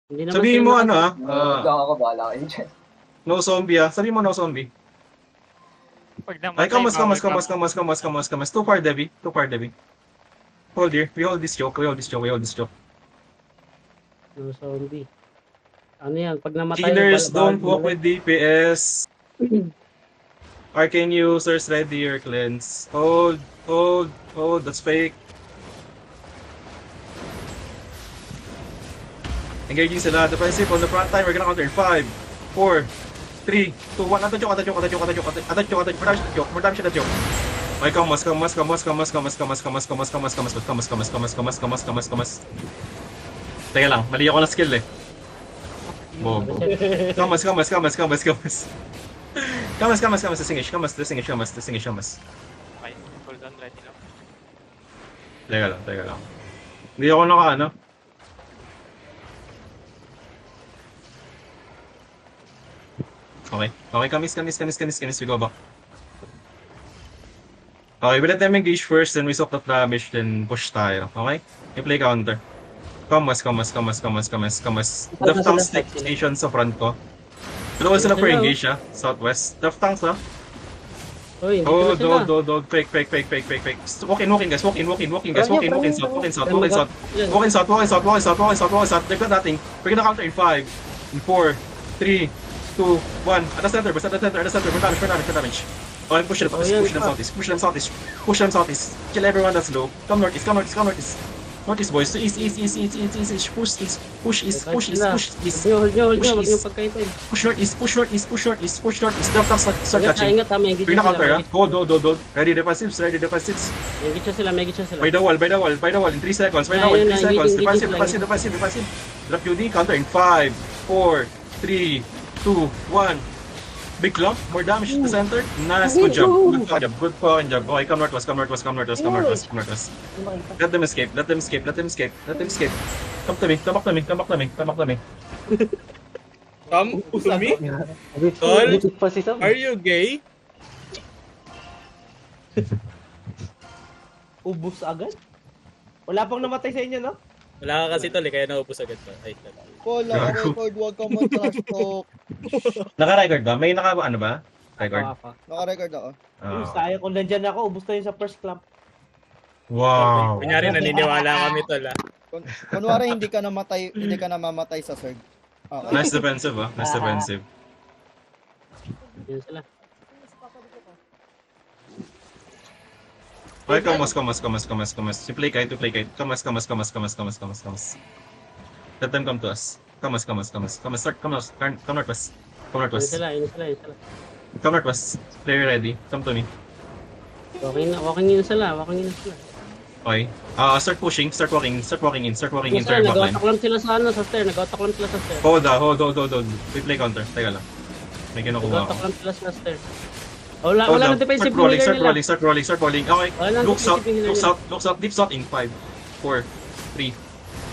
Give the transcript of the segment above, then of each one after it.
Hindi naman Sabihin sila mo maka- ano Diyan ako, bahala kayo dyan. no zombie Sabihin mo no zombie. Pag Ay, namatay, kamas. Too far, Debbie. Too far, Debbie. Hold here. We hold this joke. We hold this joke. No zombie. Ano yan? Pag namatay... Killers don't walk with DPS. Arcane users ready your cleanse. Hold. That's fake. Engaging sila. Defensive on the front time. We're gonna counter in 5, 4, 3, 2, 1. Attack joke. More damage na joke. Ay, kamas. Teka lang, mali ako na skill eh. Bobo. Kamas. Distinguish. Okay, cooldown ready lang. Teka lang. Hindi ako naka-ano. Okay, kamis, we go back. Okay, we let them engage first, then we soak the damage, then push tayo. Okay? We play counter. Kamas. Death tanks take station sa front ko. Dalawa sila for engage southwest. Death tanks Uy, hindi na sila. Fake. Walk in guys. Walk in south. They've got nothing. We're gonna counter in 5, in 4, 3, 2, 1. At the center. More damage. Okay, push them southeast. Kill everyone that's low. Come northeast. Northeast boys. East. Push east. Hold nyo. Huwag nyo pagkaintay. Push northeast. Death tanks start catching. Ingat ha, may gitsa We're gonna sila. counter, Hold. Ready defensives. May gitsa sila. By the wall in 3 seconds. Defensive. Drop UD, counter in 5, 4, 3, 2, 1. Big clump, more damage to the center. Nice, good job. Good fucking job. Okay, come northwest. Let them escape. Come to me. Come back to me. Come to me? Tol, are you gay? Ubus agad? Wala pang namatay sa inyo, no? Wala ka kasi tol, kaya naubos agad pa. Ay, tol. Paul, naka-record, huwag kang mag-trash talk. Naka-record ba? May ano ba? Record? Naka-record ako. Sayang kung nandyan ako, ubus na yun sa first club. Wow. Kunyari, naniniwala kami tol, ah. Kunwari hindi ka namamatay sa surge. Okay. Nice defensive. Yan sila. Okay, kamas. You play kite. Kamas. Let them come to us. Kamas. Come northwest. Yan sila. Come northwest. Player ready. Come to me. Walking in sila. Okay. Start pushing. Start walking in. Sir, Turn back line. nag-autak lang sila sa stair. Hold. We play counter. Teka lang. May kinukuha ako. Nag-autak lang sila sa stair. Wala na defensive healer nila. Start rolling. Okay. Wala nang Look south. defensive healer Deep south in 5, 4, 3,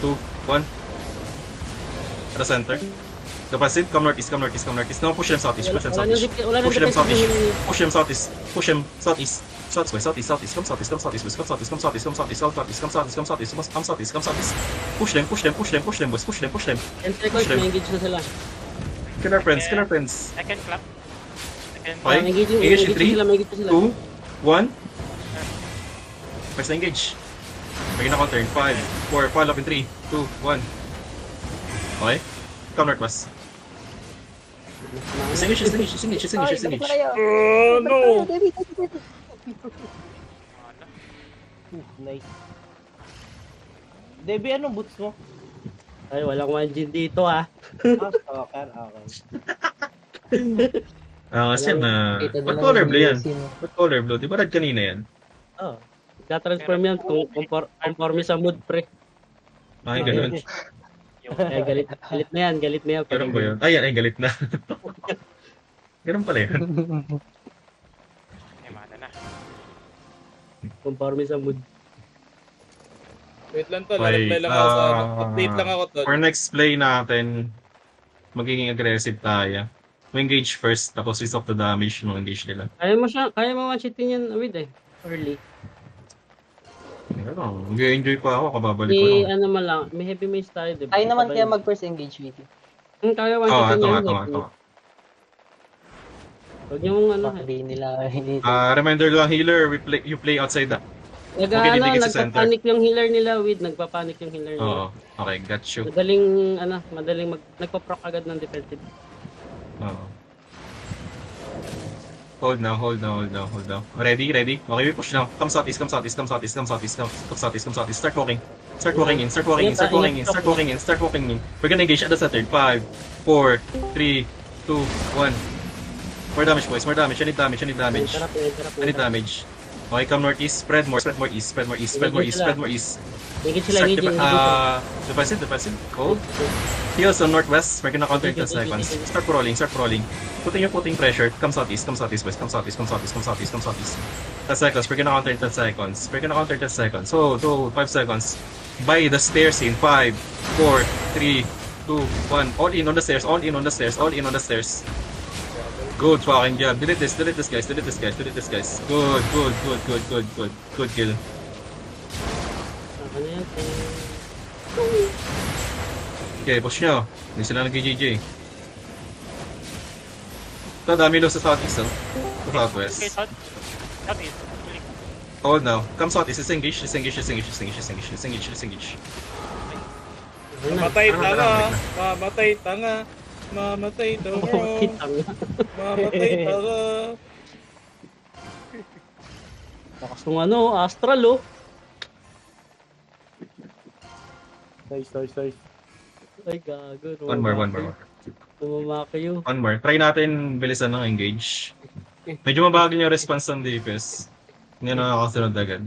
2, 1. At the center. Defensive. Come northeast. No, push them southeast. Wala nang defensive healer. Push them southeast. Southwest. Come southeast. Push them, boys. Push them. 10 seconds, may engage na sila. Kill our friends. Second clap. Okay. Engage in 3, 2, 1. First engage. We're gonna counter in 5, 4, follow up in 3, 2, 1. Okay. Come northwest. Distinguish. No! Nice. Debbie, anong boots mo? Ay, walang 1G dito Stalker, okay. Kasi na... Ba't color blue yan? Di ba red kanina yan? Oh. Nagka-transform yan kung conforme sa mood, pre. Ay, ganun. Galit na yan. Ganun ba yun? Ay, galit na. Ganun pala yan. May mana na. Conforme sa mood. Wait lang tol, Okay, reply lang ako sa update lang ako tol. For next play natin, magiging aggressive tayo. Engage first, tapos we stop the damage nung engage nila. Kaya mo one-shitin yan, Awid eh. Early. Ano, mag-enjoy pa ako, kababalik ko May lang. ano man lang, may heavy mace tayo, di ba? Tayo naman Sabay- kaya mag-first engage with you. Kaya one Oo, shot ito nga, niya ito nga, ito nga. Huwag niyo mong ano. Baka di nila, hindi. Reminder lang, healer, you play outside the... Okay, didikit sa center. Nagpapanik yung healer nila, nagpapanik yung healer nila. Oo, okay, got you. Madaling nagpa-proc agad ng defensive. Oo. Hold now, hold now, hold now, hold now. Ready, ready? Okay, we push now. Come southeast, come southeast, come southeast, come southeast, come southeast, come southeast. Start walking. Start walking in, start walking in, start walking in, start walking in, start walking in. We're gonna engage at the center. 5, 4, 3, 2, 1. More damage, boys. More damage. I need damage. I need damage. I need damage. Okay, come northeast. Spread more. Spread more east. Spread more east. Spread more east. Spread more east. Higit sila, Start higit. defensive. Defensive. Hold. Heals on northwest. We're gonna counter in 10 seconds. Start rolling. Start rolling. Putting pressure. Come southeast. Come southeast, boys. Come southeast. Come southeast. Come southeast. Come southeast. 10 seconds. We're gonna counter in 10 seconds. We're gonna counter in 10 seconds. So 5 seconds. By the stairs in 5, 4, 3, 2, 1. All in on the stairs. All in on the stairs. All in on the stairs. Good fucking job. Delete this guys. Delete this guys. Delete this guys. Good. Good kill. Ano yan? Okay, push nyo. Hindi sila nag-GG. Ito, dami low sa southeast, oh. Sa Okay, southwest. shot. Shot is. Hold now. Come southeast. Let's engage. Let's engage. Let's engage. Let's engage. Let's engage. Let's engage. Let's engage. Mamatay tanga. Mamatay tanga. Mamatay tanga. Mamatay tanga. Bakas nung ano, astral oh. Nice. Ay gago. One more. Tumama kayo. One more. Try natin bilisan ng engage. Medyo mabagal yung response ng DPS. Hindi na nakakasunod agad.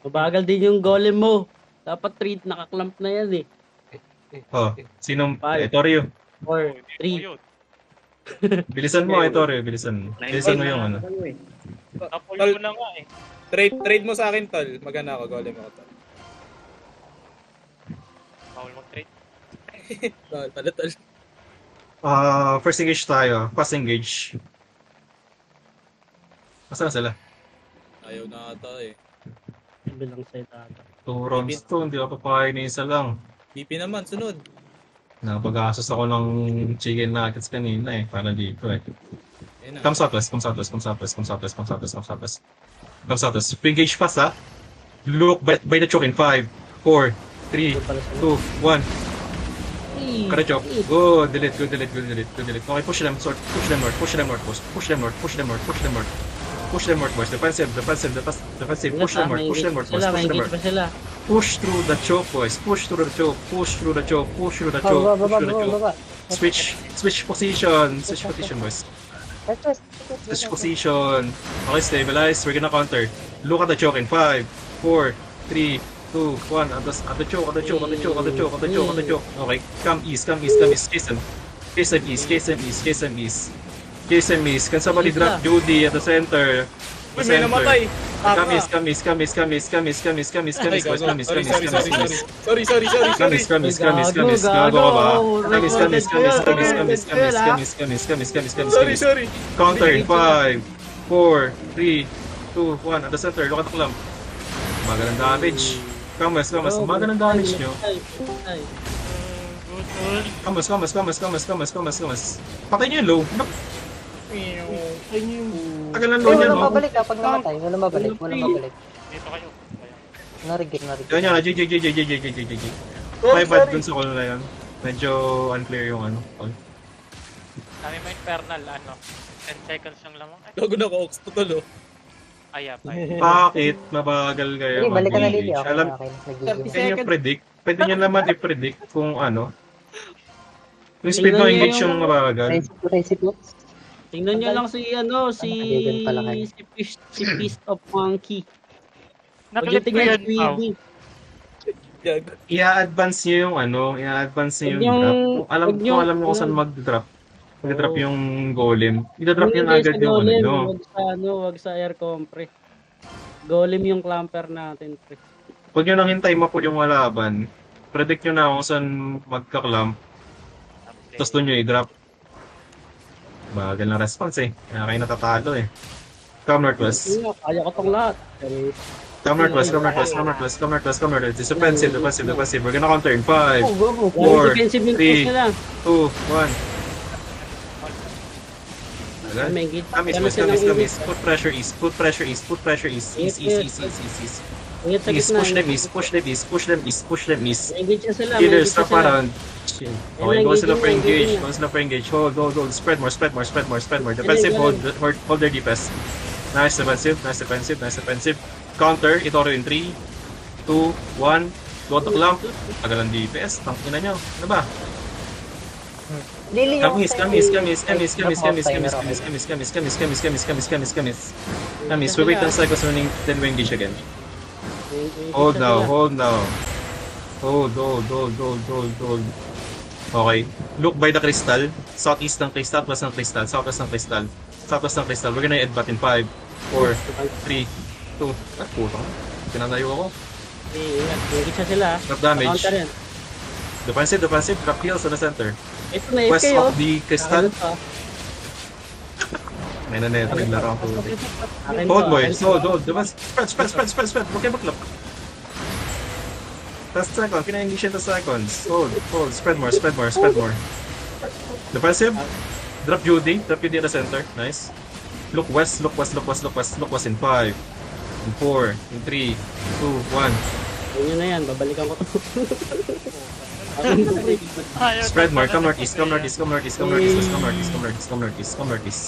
Mabagal din yung golem mo. Dapat treat, nakaklamp na yan eh. Oh, sinong... Five. Torrio. 4, 3. Yun. Bilisan mo, Torrio. Bilisan mo. Bilisan mo yung ano. Tapol mo na nga eh. Trade mo sa akin, tol. Magana ako, golem ako, tol. Bawal mag-trade. Tol. First engage tayo. Fast engage. Nasaan sila? Ayaw na ata eh. Bilang sa'yo tata. 2 rounds to. Hindi ako papakain ng isa lang. BP naman, sunod. Napag-asos ako ng chicken nuggets kanina eh. Para dito eh. Ayun na. Come southwest. Engage fast ha. Look by the choke in 5, 4, 3, 2, 1. Kada choke. Good. Delete. Okay, push them north. Push them north, boys. Defensive. Push them north, boys. Push through the choke, boys. Push through the choke. Switch position, boys. Switch position. Okay, stabilize. We're gonna counter. Look at the choke in 5, 4, 3, 2, 1. At the choke. Okay, come east. Case them east. Can somebody drop Judy at the center? Uy, may namatay. Come east, boys. Come east. Sorry. Gago ka ba? Sorry. Counter in 5, 4, 3, 2, 1. At the center, look at the clump. Umaga ng damage. Come west. Umaga ng damage nyo. Come west. Patay nyo yung low. Tagal ng low Eh, niya, walang no? babalik kapag namatay. Walang babalik. Dito kayo. Narigit. Yan yan, GG. May bad dun sa call na yan. Medyo unclear yung ano. Call. Kami mo infernal, 10 seconds yung lamang. Gago na ko, Ox, totoo. Ayap. Bakit mabagal kayo Hindi, balik ka na Lily. mag-engage? Okay, Alam, okay. 30 Pwede nyo predict. Pwede nyo naman i-predict kung ano. Yung speed Tingnan ng nyo engage yung- yung mabagal. Recipe. Tingnan nyo lang si Fist of Monkey. Huwag nyo Naklip ko tingnan yan. si Weedy. Gago. I-advance nyo yung ano, i-advance nyo yung Yung- drop. Kung yung- alam nyo kung saan mag-drop. Mag-drop yung golem. I-drop Hindi yun agad sa yung golem, ano. wag sa air compre. Golem yung clamper natin, pre. Huwag nyo nang hintay po yung malaban. Predict nyo na kung saan magka-clamp. Tapos doon nyo i-drop. Bagal na response eh. Kaya kayo natatalo eh. Come northwest. Kaya ko tong lahat. Come northwest, come northwest, come northwest, come northwest, come northwest. It's offensive, defensive, defensive. We're gonna counter in 5, Go, go, go. Four, Defensive yung three. push nila. 2, 1. May engage. Kamis, Kamis boys, silang kamis, kamis. engage. Put pressure east, put pressure east, put pressure east. East, east, east, east, east, east. Ingat sa East, gitna. push them east, push them east, push them east, push them east. May engage na sila. May Healers, engage na stop sila. around. Okay, go sila for engage, engaging go sila for engage. Hold, hold, hold. Spread more, spread more, spread more, spread more. Defensive, hold their DPS. Nice defensive, nice defensive, nice defensive. Counter, Itoro in 3, 2, 1. Go to clamp. Tagal ang DPS. Tangina nyo. Ano ba? Lili yung Kamis, kamis, kamis, kamis, kamis, kamis, Timer, kamis, okay. kamis, kamis, kamis, kamis, kamis, kamis, kamis, kamis. Kamis, we wait 10 seconds running, then we engage again. May engage Hold na now, sila. hold now. Hold, hold, hold, hold, hold, hold. Okay. Look by the crystal. Southeast ng crystal, southwest ng crystal, southwest ng crystal, southwest ng crystal. We're gonna headbutt in 5, 4, 3, 2. Ah, putang. Pinanayo ako. Ingat. May engage na sila. Drop damage. Counter yan. Defensive, defensive. Drop heals on the center. Ito na West FK, oh. of the crystal. Nakalit pa. May na ito, naglaro ang puti. Akin Hold to, boys, akin to. hold, hold. Diba? Spread, spread, spread, spread, spread. Huwag kayo maklap. Last second, pina-English yun to seconds. Hold, hold. Spread more, spread more, spread more. Defensive. Drop Judy. Drop Judy at the center. Nice. Look west, look west, look west, look west. Look west in 5, in 4, in 3, 2, 1. Yun na yan. Babalikan ko to. Ayaw Spread na more. Come pala northeast, come northeast, come northeast, come northeast, come northeast, come northeast, come northeast, come northeast.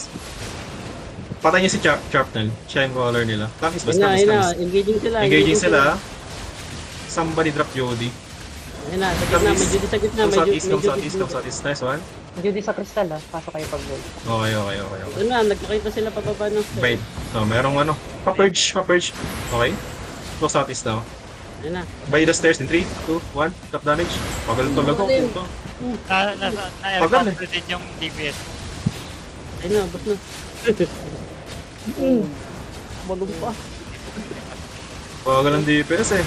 Patay niyo si Sharpnel. Siya yung caller nila. Kamis, Yun basta, na, kamis, yun na. kamis. Engaging sila. Engaging sila. Somebody drop Jody. Ayun na, sa gitna. May duty sa gitna. Come May southeast, come duty. southeast, come southeast. Nice one. Hindi sa kristal ha. Pasok kayo pag goal. Okay, okay, okay, okay. Yun na, nagkakita sila pababa ng stairs. Wait. So, merong ano. Pa-purge, pa-purge. Okay. Look southeast now. Ayun na. By the stairs in 3, 2, 1. Top damage. Pagal talaga. Puto. Na-aircraft din yung DPS. Ayun na, bus na. Balong pa. Pagal ang DPS eh.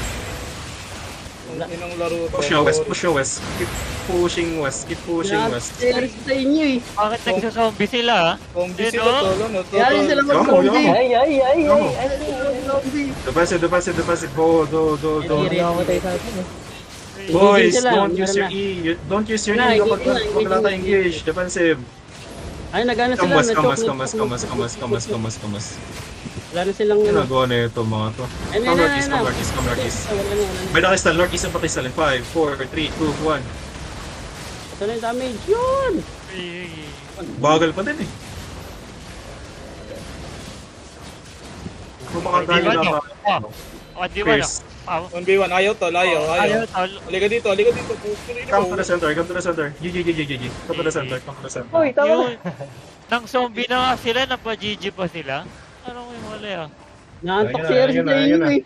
Ang inang laro to. Push your west, push your west. Keep pushing west, keep pushing west. Stairs sa inyo eh. Bakit nagsazombie sila ah? Kung di Yun, sila oh. tolo, no? Kaya yun sila Yamo, mag-zombie. yamo. Ay. Yamo. Zombie. Defensive, defensive, defensive. Hold, hold, hold, hold. Hindi ako tayo sa atin eh. Boys, sila, don't use your meron E. Don't use your Na, E kapag engage na, wala tayo engage. Defensive. Ay, nagana sila. Kamas, na-choke kamas, na- kamas, kamas, kamas, kamas, kamas, kamas. Wala na silang ano. Ginagawa na ito mga to. Ayun, Come ayun, northeast, ayun, come ayun. northeast, come northeast. Wala na, wala na. By the crystal, northeast ang crystal in 5, 4, 3, 2, 1. Ito na yung damage. Yun! Bagal pa din eh. Kung makakaya Di ba na no? ka. O, di ba no? First. 1v1, ayaw tol, ayaw. Ayaw, tol. Halika dito, halika dito. Come to the center, come to the center. GG. Come to the center, come to the center. Uy, tama Yun. Nang zombie na nga sila, napa-GG pa sila. Ano ko yung mali ah? Naantok Ayun si na, Ersi ayun na, sa ayun inyo na. eh.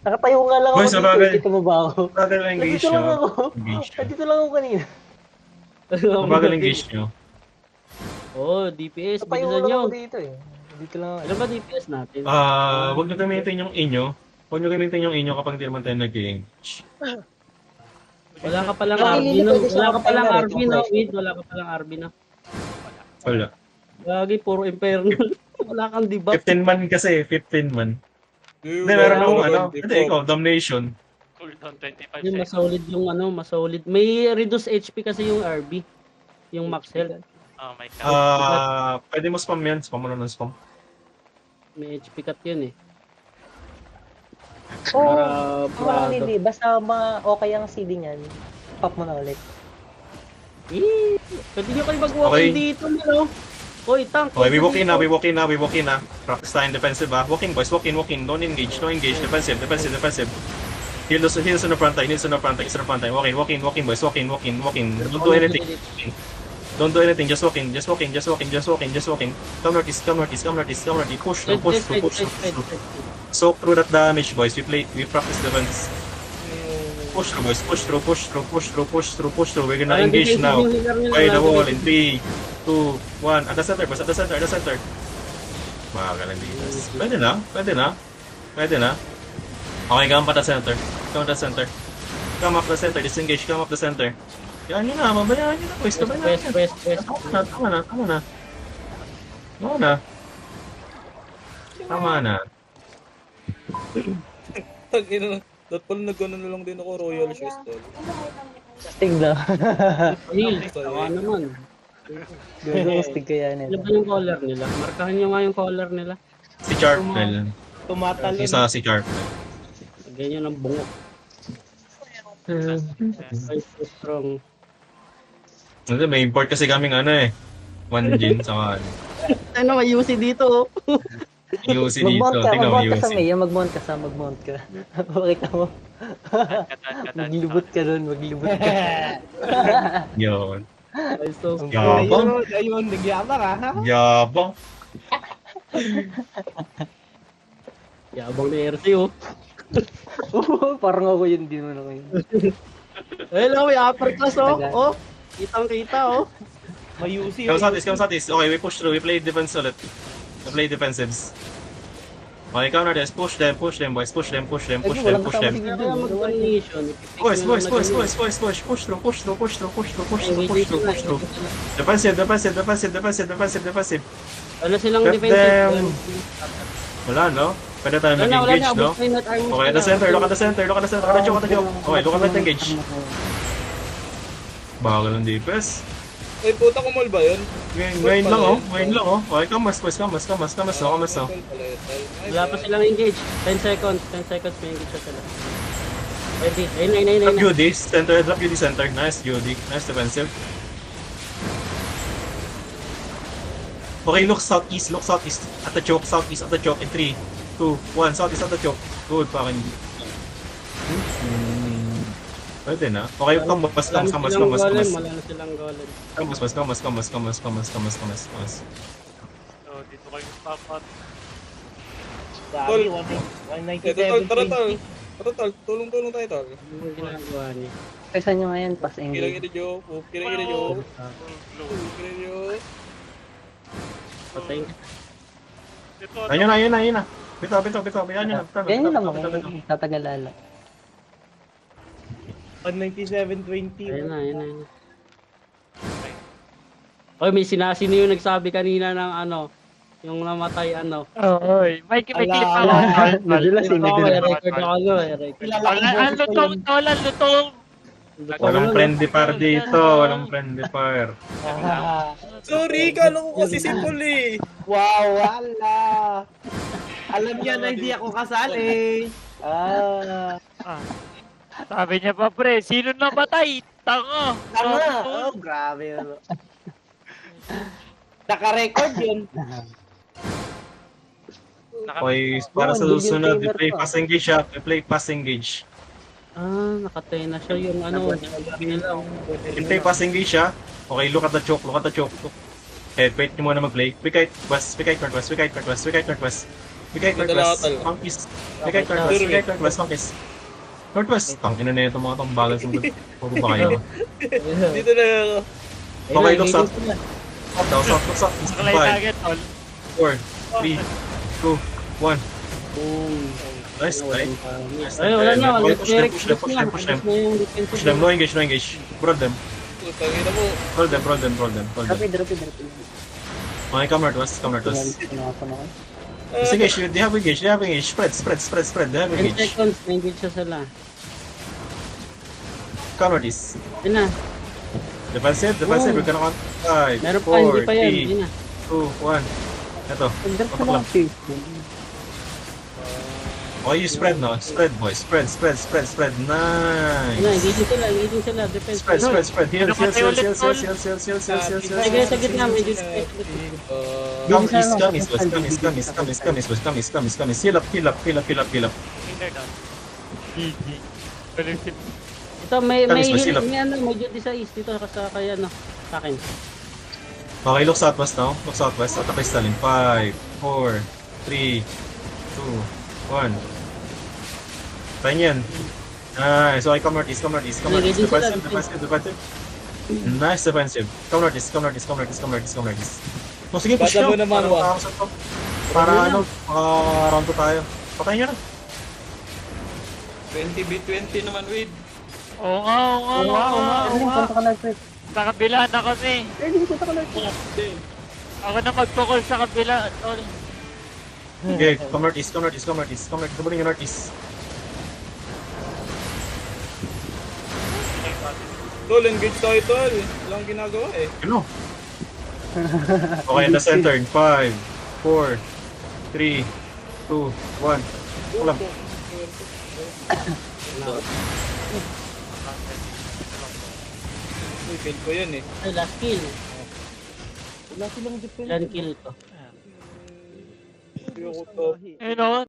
Nakatayo nga lang ako Boy, sa dito. bagay. Kita mo ba ako? Bagal ang engage Nandito lang nyo. ako. Engage nyo. Nandito lang ako kanina. Bagal engage nyo. Oh, DPS. Nakatayo Bilisan lang nyo. ako dito eh. Dito lang ako. Alam ba DPS natin? Huwag nyo gamitin yung inyo. Huwag nyo gamitin yung inyo kapag hindi naman tayo nag-engage. Wala ka palang Bakit RB no? lilipad sa Wala ka palang timer, RB itong no? flash? Wait, wala ka palang RB no? Wala. Lagi, puro Infernal. Wala kang debuff. 15 man kasi, 15 man. Hindi, meron akong ano. Hindi, ikaw, Damnation. Cooldown 25 Yung seconds. masolid yung ano, masolid. May reduce HP kasi yung RB. Yung max health. Oh my god. Pwede mo spam yan. Spam mo na ng spam. May HP cut yun eh. Oo. Para Mga brado. hindi. Basta okay ang CD niyan. Pop mo na ulit. Eh, pwede nyo kayo mag-walk-in Okay. dito, no? Hoy, tank. Okay, we walk in na, we walk in na, we walk in na. Practice tayo defensive ha. Walk in boys, walk in. Don't engage, don't engage. Defensive. Heals on the front line, heals on the front line, walk in boys, walk in. Don't do anything. Don't do anything, just walk in. Come northeast. Push through. Soak through that damage boys, we practice defense. Push through. We're gonna engage now. By the wall in 3, 2, 1. At the center, boys. At the center. Magalang dito. Pwede na. Okay, come up the center. Come up the center. Disengage. Come up the center. Yan nyo na. Mabayaan nyo na, boys. West. Tama na. Tangina. Dapat pala nagano na lang din ako Royal Shoes tol. Stig lang. Heal, tawa naman. Gusto stig kaya Ano nila. ba yung color nila? Markahan nyo nga yung color nila. Si Charpnel. Tumatalo. Isa si Charpnel. Ganyan ang bungo. Ay, so strong. Hindi, may import kasi kaming ano eh. One gin, saka ano. Ano, may UC dito. UC dito. Mag-mount ka, Tingnan mo mag-mount ka sa UC. Maya, mag-mount ka. Makita mo. Maglibot ka doon, maglibot ka. Yun. Ay, so strong. Yabang. Ayun, nagyabang ha. Yabang. Yabang ni RC, oh. Parang ako yun, di mo na kayo. Hello, may upper class, oh. Oh, kitang-kita, oh. May UC. Come sa this. Okay, we push through. We play defense ulit. We play defensives. Okay, counter this. Push them, boys. Push them. Ay, walang kasama si Kaya Gideon. mag-coordination. Boys. Push through. Defensive. Wala silang Get defensive. them. Wala, no? Pwede tayo Wala, mag-engage, no? abot tayo not armor Okay, at the center. Look at the center. At the joke. Okay, look at the engage. Bagal ng DPS. Ay, puta kumal ba yun? Ngayon lang, oh. Okay, kamas, no? Wala pa silang engage. 10 seconds may engage na sila. Ready. Ayun. Drop UD, center. Nice, UD. Nice defensive. Okay, look southeast. At the choke, in 3, 2, 1. Southeast at the choke. Good, fucking. Pwede na. Okay, kamas. Wala na silang golem. Kamas. So, dito kayo papat. Tol. Dami, Tara, tol. Tulong tayo, tol. Ano yung ginagawa niya? Kaysa nyo ngayon, pass engage. Kira-kira joke. Kira-kira joke. Patay. Dito, Ayun na. Bitaw. Ayan na. Ganyan naman kayo, tatagalala. 197.20. Ayun na. Oy, may sinasino yung nagsabi kanina ng ano, yung namatay ano. Oy, may clip ako. Nadulas eh, May nadulas. record ako, record. Lutong. Walang friendly fire dito. Sorry, kala ko kasi simple eh. Wow, wala. Alam niya na hindi ako kasali. Sabi niya pa pre, sino namatay? Tanga. Tama. Oh, grabe. Naka-record yun. Okay, para sa susunod, we play pass engage. Nakatay na siya yung ano, sabi nila. We play pass engage siya. Okay, look at the choke. Wait nyo muna mag-play. We kite northwest. Monkeys. Northwest. Tangina na ito mga tambagal sa mga. Puro ba kayo? Dito na ako. Okay, look south. South. Makalay 5, target, tol. 4, 3, 2, 1. Boom. Nice. Ay, wala na. Push them. No engage. Broad them. Putangina mo. Roll them. Drop it. Okay, come northwest. Pinakapan ako. Sige, they have engage. Spread. They have 10 engage. seconds, na-engage siya sila. Come northeast. Yun na. Defensive. We're gonna count 5, Meron pa, hindi 4, pa yan. 3, Yun na. 2, 1. Ito. Drop ka Pataklam. lang. Okay, you spread now. Spread, boys. Spread. Yun na, Nice. engaging sila. Defense. Spread. Heal. Sige, sa gitna, may disconnect. Come east. Heal up. Ito, may Tamis, heal, silap. may ano, may duty sa east dito sa kaya no, sa akin. Okay, look southwest now. At the crystalline. 5, 4, 3, 2, 1. Tayo yan. Nice. Okay, come northeast. Defensive. Nice defensive. Come northeast. So, sige, push Bata mo nyo. naman, wa. Para round 2 tayo. Patayin nyo na. 20v20 naman, Wade. Oo nga. Punta ka lang, Chris. Sa kabila na kami. Punta ka lang. Ako na magtukol sa kabila, tol. Okay, come northeast, come northeast, come northeast, come northeast, tubuling yung northeast. Tol, engage tayo, tol. Walang ginagawa eh. Ano? Okay, in the center, in 5, 4, 3, 2, 1. Ulam. Uy, kill ko yan eh. Ay, last kill. Wala silang defense. Ilan kill ko? Hindi ako to. You know,